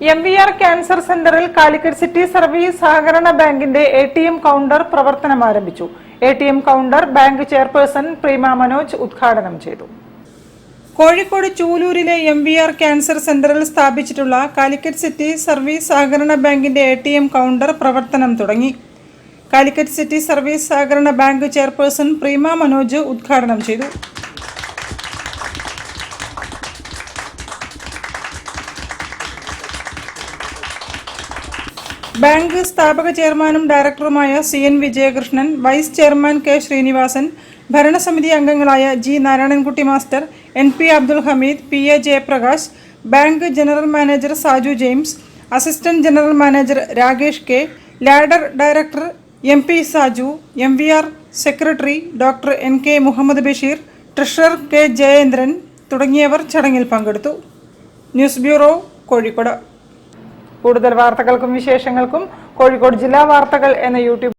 MVR cancer സെന്ററിൽ Calicut city service സഹകരണ ബാങ്കിന്റെ ATM കൗണ്ടർ പ്രവർത്തനം ആരംഭിച്ചു. ATM counter bank chairperson Preema Manoj ഉദ്ഘാടനം ചെയ്തു. കോഴിക്കോട് ചൂലൂരിലെ MVR ക്യാൻസർ സെന്ററിൽ സ്ഥാപിച്ചിട്ടുള്ള കാലിക്കറ്റ് സിറ്റി സർവീസ് സഹകരണ ബാങ്കിന്റെ ATM കൗണ്ടർ പ്രവർത്തനം തുടങ്ങി. കാലിക്കറ്റ് സിറ്റി സർവീസ് സഹകരണ ബാങ്ക് ചെയർപേഴ്സൺ പ്രീമ മനോജ് ഉദ്ഘാടനം ചെയ്തു. ബാങ്ക് സ്ഥാപക ചെയർമാനും ഡയറക്ടറുമായ CN Vijayakrishnan, vice chairman K Sreenivasan, ഭരണസമിതി അംഗങ്ങളായ G Narayanankutty master, NP Abdul Hameed, PA Jayaprakash, bank general manager Saju James, assistant general manager Rakesh K, ladder director MP Saju, MVR secretary doctor NK Muhammad Basheer, treasurer K Jayendran തുടങ്ങിയവർ ചടങ്ങിൽ പങ്കെടുത്തു. News bureau, Kozhikode. കൂടുതൽ വാർത്തകൾക്കും വിശേഷങ്ങൾക്കും കോഴിക്കോട് ജില്ലാ വാർത്തകൾ എന്ന YouTube